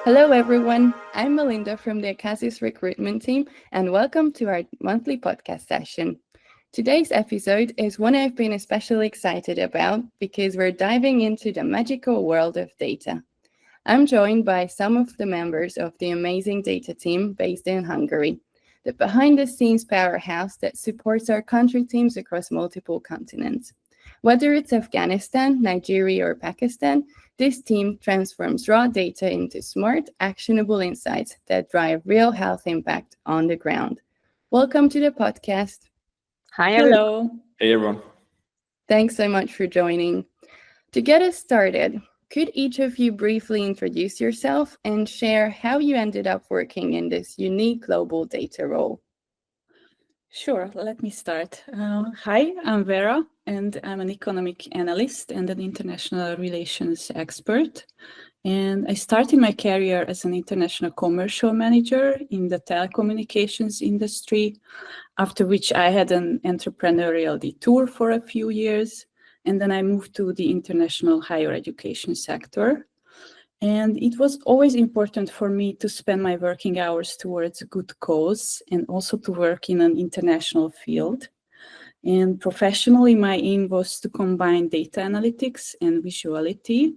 Hello, everyone. I'm Melinda from the Acasis recruitment team, and welcome to our monthly podcast session. Today's episode is one I've been especially excited about because we're diving into the magical world of data. I'm joined by some of the members of the amazing data team based in Hungary, the behind the scenes powerhouse that supports our country teams across multiple continents. Whether it's Afghanistan, Nigeria, or Pakistan, this team transforms raw data into smart, actionable insights that drive real health impact on the ground. Welcome to the podcast. Hi, everyone. Hello. Hey everyone. Thanks so much for joining. To get us started, could each of you briefly introduce yourself and share how you ended up working in this unique global data role? Sure, let me start. Hi, I'm Vera, and I'm an economic analyst and an international relations expert. And I started my career as an international commercial manager in the telecommunications industry, after which I had an entrepreneurial detour for a few years. And then I moved to the international higher education sector. And it was always important for me to spend my working hours towards a good cause and also to work in an international field. And professionally, my aim was to combine data analytics and visuality.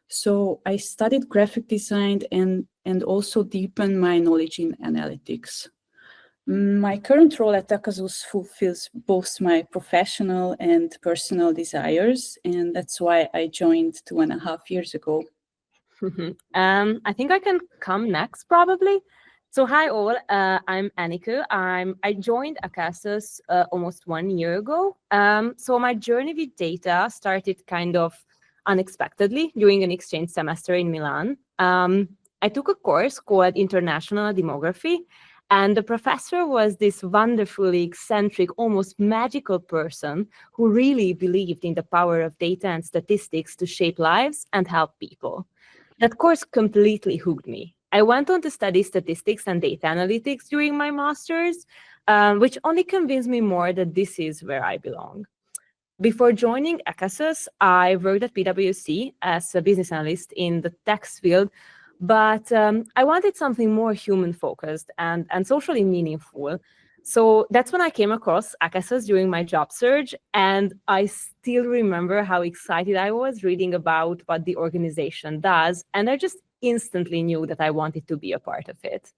So I studied graphic design and also deepened my knowledge in analytics. My current role at Acasus fulfills both my professional and personal desires, and that's why I joined 2.5 years ago. I think I can come next, probably. So hi all, I'm Annika. I joined Acasis almost 1 year ago. So my journey with data started kind of unexpectedly during an exchange semester in Milan. I took a course called International Demography, and the professor was this wonderfully eccentric, almost magical person who really believed in the power of data and statistics to shape lives and help people. That course completely hooked me. I went on to study statistics and data analytics during my master's, which only convinced me more that this is where I belong. Before joining Acasus, I worked at PwC as a business analyst in the tax field, but I wanted something more human-focused and socially meaningful. So that's when I came across Acasus during my job search, and I still remember how excited I was reading about what the organization does, and I just instantly knew that I wanted to be a part of it.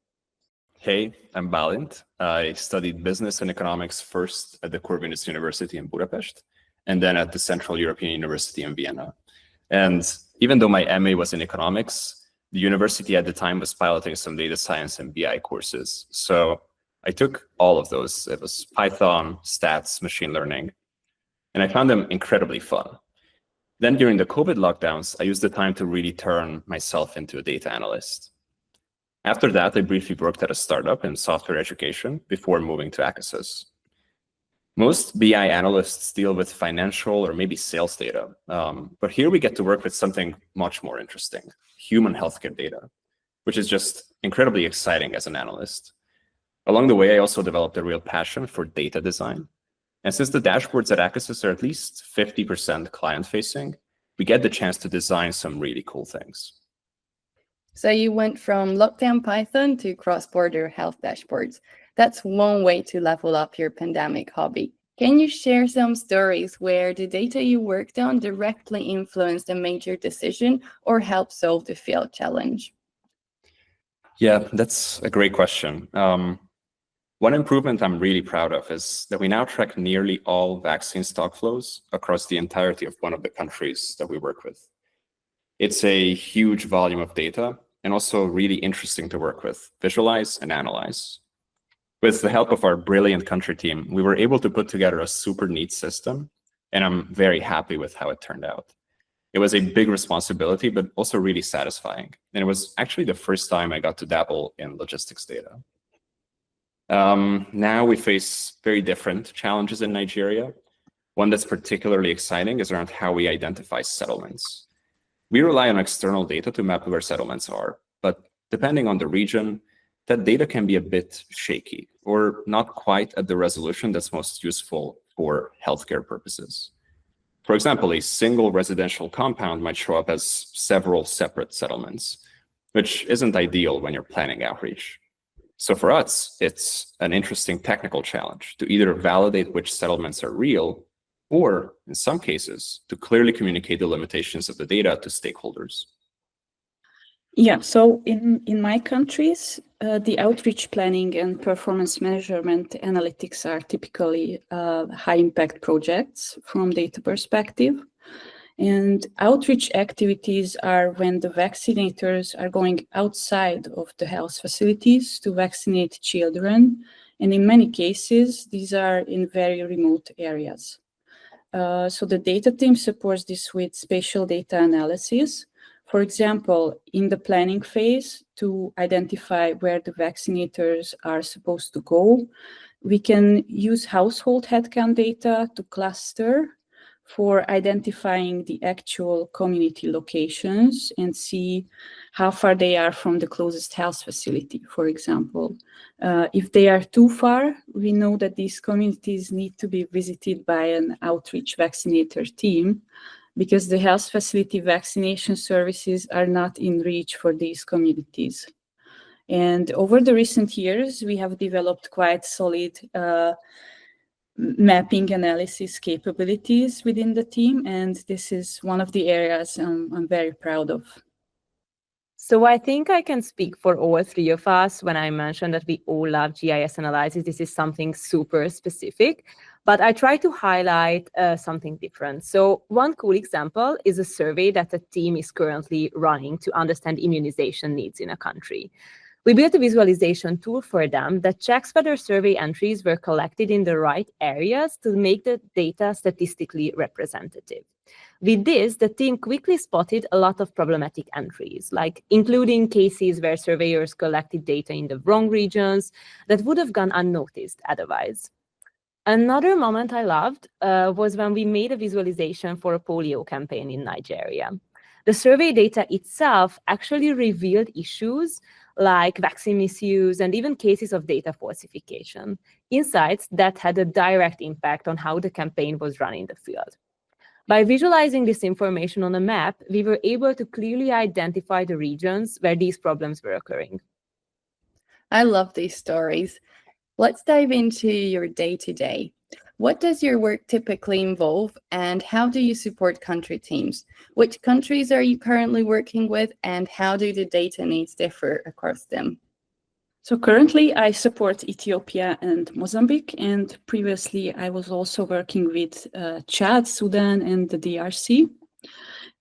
Hey, I'm Balint. I studied business and economics first at the Corvinus University in Budapest, and then at the Central European University in Vienna. And even though my MA was in economics, the university at the time was piloting some data science and BI courses. So I took all of those. It was Python, stats, machine learning, and I found them incredibly fun. Then during the COVID lockdowns, I used the time to really turn myself into a data analyst. After that, I briefly worked at a startup in software education before moving to Acasus. Most BI analysts deal with financial or maybe sales data, but here we get to work with something much more interesting, human healthcare data, which is just incredibly exciting as an analyst. Along the way, I also developed a real passion for data design. And since the dashboards at Acasus are at least 50% client-facing, we get the chance to design some really cool things. So you went from lockdown Python to cross-border health dashboards. That's one way to level up your pandemic hobby. Can you share some stories where the data you worked on directly influenced a major decision or helped solve the field challenge? Yeah, that's a great question. One improvement I'm really proud of is that we now track nearly all vaccine stock flows across the entirety of one of the countries that we work with. It's a huge volume of data and also really interesting to work with, visualize and analyze. With the help of our brilliant country team, we were able to put together a super neat system, and I'm very happy with how it turned out. It was a big responsibility, but also really satisfying. And it was actually the first time I got to dabble in logistics data. Now we face very different challenges in Nigeria. One that's particularly exciting is around how we identify settlements. We rely on external data to map where settlements are, but depending on the region, that data can be a bit shaky or not quite at the resolution that's most useful for healthcare purposes. For example, a single residential compound might show up as several separate settlements, which isn't ideal when you're planning outreach. So for us, it's an interesting technical challenge to either validate which settlements are real, or in some cases, to clearly communicate the limitations of the data to stakeholders. Yeah, so in my countries, the outreach planning and performance measurement analytics are typically high impact projects from data perspective. And outreach activities are when the vaccinators are going outside of the health facilities to vaccinate children. And in many cases, these are in very remote areas. So the data team supports this with spatial data analysis. For example, in the planning phase, to identify where the vaccinators are supposed to go, we can use household headcount data to cluster for identifying the actual community locations and see how far they are from the closest health facility, for example. If they are too far, we know that these communities need to be visited by an outreach vaccinator team, because the health facility vaccination services are not in reach for these communities. And over the recent years, we have developed quite solid mapping analysis capabilities within the team, and this is one of the areas I'm very proud of. So I think I can speak for all three of us when I mentioned that we all love GIS analysis. This is something super specific, but I try to highlight something different. So one cool example is a survey that the team is currently running to understand immunization needs in a country. We built a visualization tool for them that checks whether survey entries were collected in the right areas to make the data statistically representative. With this, the team quickly spotted a lot of problematic entries, like including cases where surveyors collected data in the wrong regions that would have gone unnoticed otherwise. Another moment I loved was when we made a visualization for a polio campaign in Nigeria. The survey data itself actually revealed issues like vaccine misuse and even cases of data falsification, insights that had a direct impact on how the campaign was run in the field. By visualizing this information on a map, we were able to clearly identify the regions where these problems were occurring. I love these stories. Let's dive into your day-to-day. What does your work typically involve, and how do you support country teams? Which countries are you currently working with, and how do the data needs differ across them? So currently I support Ethiopia and Mozambique, and previously I was also working with Chad, Sudan, and the DRC.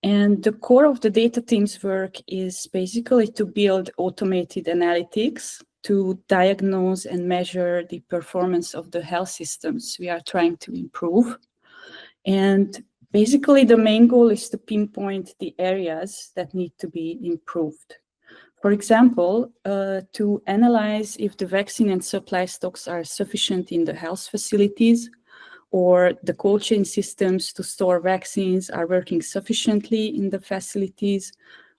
And the core of the data team's work is basically to build automated analytics to diagnose and measure the performance of the health systems we are trying to improve. And basically the main goal is to pinpoint the areas that need to be improved. For example, to analyze if the vaccine and supply stocks are sufficient in the health facilities, or the cold chain systems to store vaccines are working sufficiently in the facilities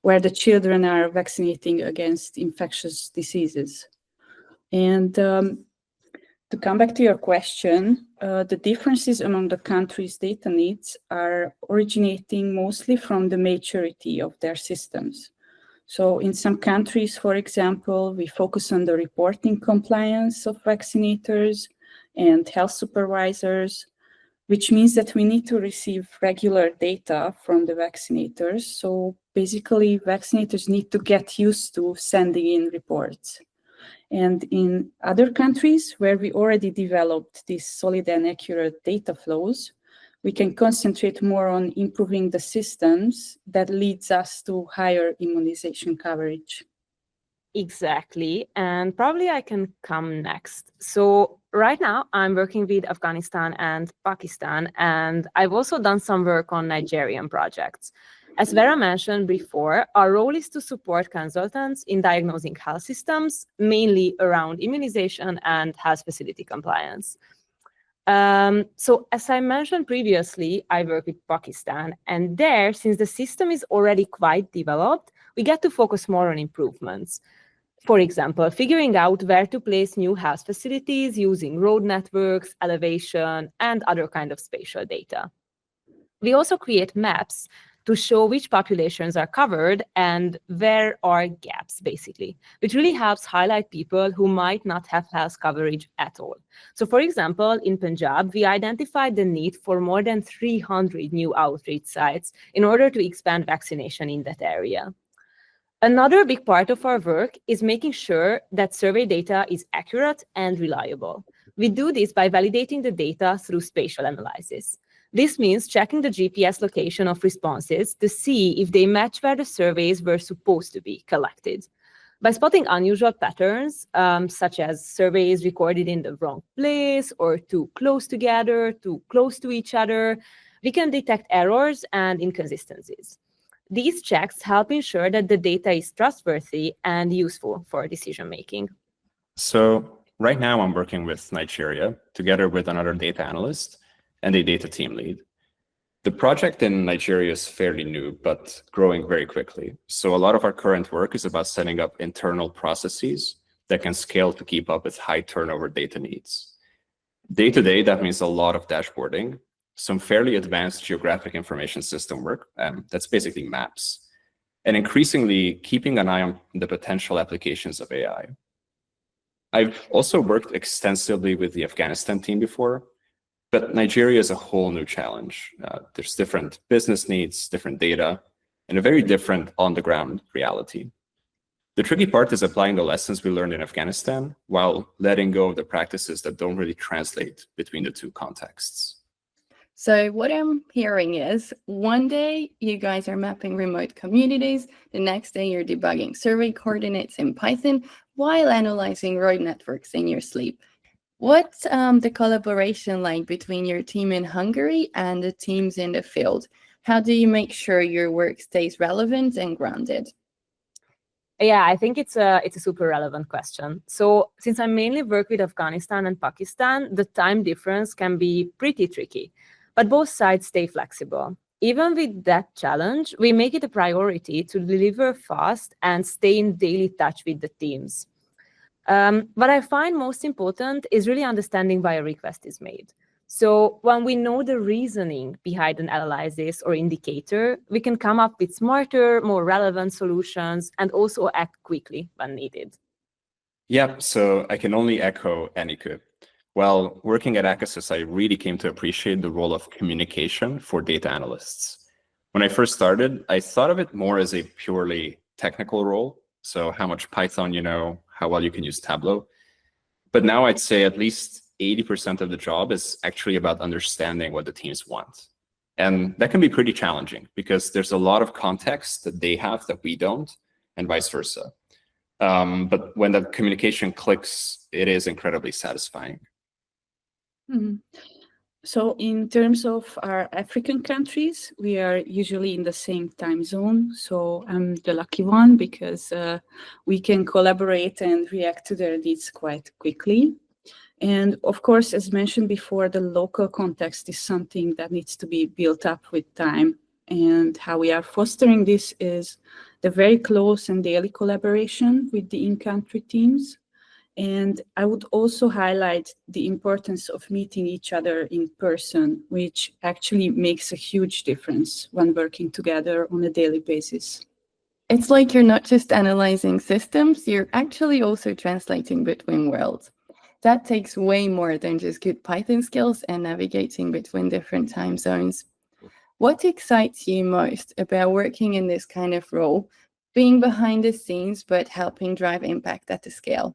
where the children are vaccinating against infectious diseases. And to come back to your question, the differences among the countries' data needs are originating mostly from the maturity of their systems. So in some countries, for example, we focus on the reporting compliance of vaccinators and health supervisors, which means that we need to receive regular data from the vaccinators. So basically, vaccinators need to get used to sending in reports. And in other countries where we already developed these solid and accurate data flows, we can concentrate more on improving the systems that leads us to higher immunization coverage. Exactly, and probably I can come next. So right now I'm working with Afghanistan and Pakistan, and I've also done some work on Nigerian projects. As Vera mentioned before, our role is to support consultants in diagnosing health systems, mainly around immunization and health facility compliance. So as I mentioned previously, I work with Pakistan, and there, since the system is already quite developed, we get to focus more on improvements. For example, figuring out where to place new health facilities using road networks, elevation, and other kind of spatial data. We also create maps to show which populations are covered and where are gaps, basically, which really helps highlight people who might not have health coverage at all. So for example, in Punjab, we identified the need for more than 300 new outreach sites in order to expand vaccination in that area. Another big part of our work is making sure that survey data is accurate and reliable. We do this by validating the data through spatial analysis. This means checking the GPS location of responses to see if they match where the surveys were supposed to be collected. By spotting unusual patterns, such as surveys recorded in the wrong place or too close together, too close to each other, we can detect errors and inconsistencies. These checks help ensure that the data is trustworthy and useful for decision-making. So right now I'm working with Nigeria together with another data analyst and a data team lead. The project in Nigeria is fairly new, but growing very quickly. So a lot of our current work is about setting up internal processes that can scale to keep up with high turnover data needs. Day to day, that means a lot of dashboarding, some fairly advanced geographic information system work, that's basically maps, and increasingly keeping an eye on the potential applications of AI. I've also worked extensively with the Afghanistan team before, but Nigeria is a whole new challenge. There's different business needs, different data, and a very different on-the-ground reality. The tricky part is applying the lessons we learned in Afghanistan while letting go of the practices that don't really translate between the two contexts. So what I'm hearing is one day you guys are mapping remote communities, the next day you're debugging survey coordinates in Python while analyzing road networks in your sleep. What's the collaboration like between your team in Hungary and the teams in the field? How do you make sure your work stays relevant and grounded? Yeah, I think it's a super relevant question. So since I mainly work with Afghanistan and Pakistan, the time difference can be pretty tricky, but both sides stay flexible. Even with that challenge, we make it a priority to deliver fast and stay in daily touch with the teams. What I find most important is really understanding why a request is made. So when we know the reasoning behind an analysis or indicator, we can come up with smarter, more relevant solutions and also act quickly when needed. Yeah, so I can only echo Annika. While working at Akasis, I really came to appreciate the role of communication for data analysts. When I first started, I thought of it more as a purely technical role. So how much Python you know, how well you can use Tableau. But now I'd say at least 80% of the job is actually about understanding what the teams want. And that can be pretty challenging because there's a lot of context that they have that we don't, and vice versa. But when that communication clicks, it is incredibly satisfying. Mm-hmm. So in terms of our African countries, we are usually in the same time zone. So I'm the lucky one because we can collaborate and react to their needs quite quickly. And of course, as mentioned before, the local context is something that needs to be built up with time. And how we are fostering this is the very close and daily collaboration with the in-country teams. And I would also highlight the importance of meeting each other in person, which actually makes a huge difference when working together on a daily basis. It's like you're not just analyzing systems, you're actually also translating between worlds. That takes way more than just good Python skills and navigating between different time zones. What excites you most about working in this kind of role, being behind the scenes but helping drive impact at the scale?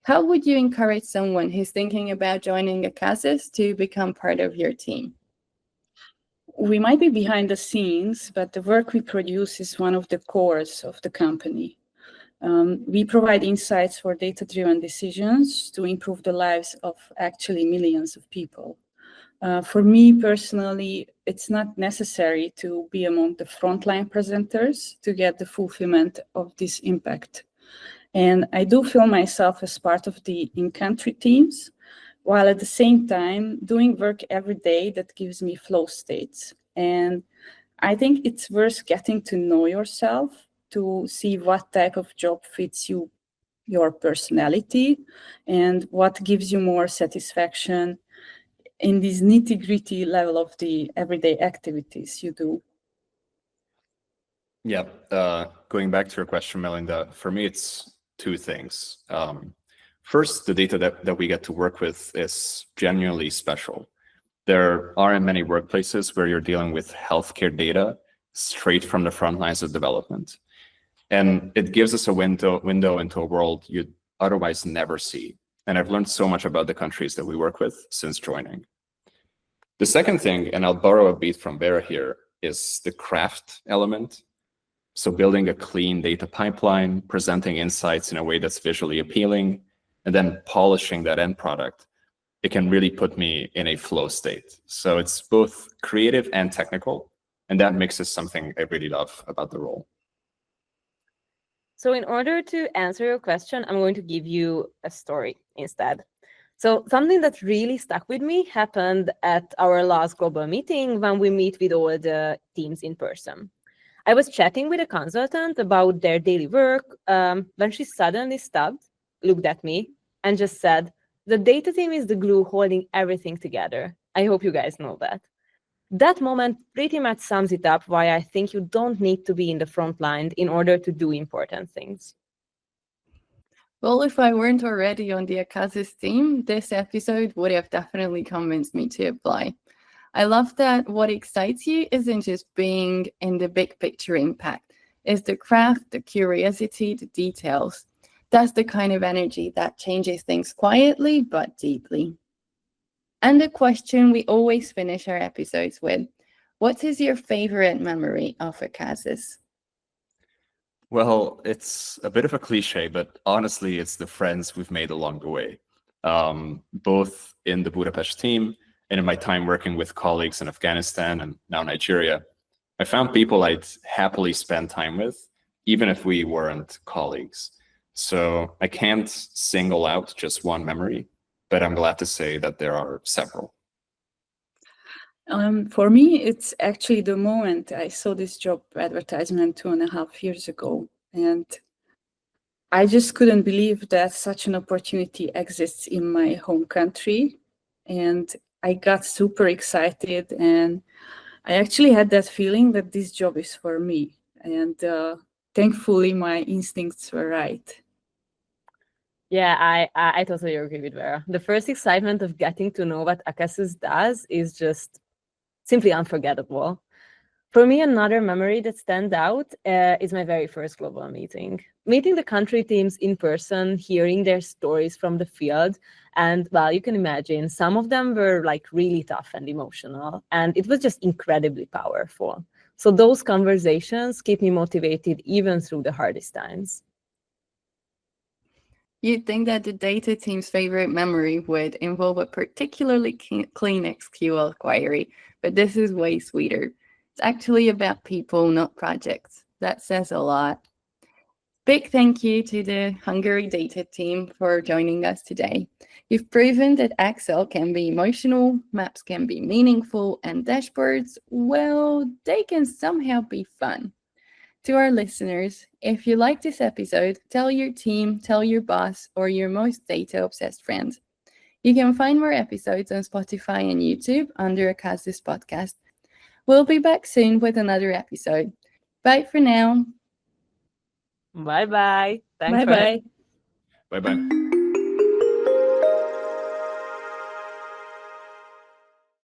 How would you encourage someone who's thinking about joining Akasis to become part of your team? We might be behind the scenes, but the work we produce is one of the cores of the company. We provide insights for data-driven decisions to improve the lives of actually millions of people. For me personally, it's not necessary to be among the frontline presenters to get the fulfillment of this impact. And I do feel myself as part of the in-country teams, while at the same time doing work every day that gives me flow states. And I think it's worth getting to know yourself to see what type of job fits you, your personality, and what gives you more satisfaction in this nitty-gritty level of the everyday activities you do. Yeah, going back to your question, Melinda, for me, it's two things. First, the data that we get to work with is genuinely special. There aren't many workplaces where you're dealing with healthcare data straight from the front lines of development. And it gives us a window into a world you'd otherwise never see. And I've learned so much about the countries that we work with since joining. The second thing, and I'll borrow a beat from Vera here, is the craft element. So building a clean data pipeline, presenting insights in a way that's visually appealing, and then polishing that end product, it can really put me in a flow state. So it's both creative and technical, and that mix is something I really love about the role. So in order to answer your question, I'm going to give you a story instead. So something that really stuck with me happened at our last global meeting when we meet with all the teams in person. I was chatting with a consultant about their daily work when she suddenly stopped, looked at me, and just said, "The data team is the glue holding everything together. I hope you guys know that." That moment pretty much sums it up why I think you don't need to be in the front line in order to do important things. Well, if I weren't already on the Akasis team, this episode would have definitely convinced me to apply. I love that what excites you isn't just being in the big picture impact. It's the craft, the curiosity, the details. That's the kind of energy that changes things quietly but deeply. And the question we always finish our episodes with, what is your favorite memory of Akasis? Well, it's a bit of a cliche, but honestly, it's the friends we've made along the way, both in the Budapest team and in my time working with colleagues in Afghanistan and now Nigeria. I found people I'd happily spend time with, even if we weren't colleagues. So I can't single out just one memory, but I'm glad to say that there are several. For me, it's actually the moment I saw this job advertisement 2.5 years ago. And I just couldn't believe that such an opportunity exists in my home country. And I got super excited, and I actually had that feeling that this job is for me. And thankfully, my instincts were right. Yeah, I totally agree with Vera. The first excitement of getting to know what Akasis does is just simply unforgettable. For me, another memory that stands out is my very first global meeting. Meeting the country teams in person, hearing their stories from the field, and well, you can imagine, some of them were like really tough and emotional, and it was just incredibly powerful. So those conversations keep me motivated even through the hardest times. You'd think that the data team's favorite memory would involve a particularly clean SQL query, but this is way sweeter. It's actually about people, not projects. That says a lot. Big thank you to the Hungary data team for joining us today. You've proven that Excel can be emotional, maps can be meaningful, and dashboards, well, they can somehow be fun. To our listeners, if you like this episode, tell your team, tell your boss, or your most data-obsessed friend. You can find more episodes on Spotify and YouTube under Akasis Podcast. We'll be back soon with another episode. Bye for now. Bye-bye. Thanks. Bye-bye. Bye-bye.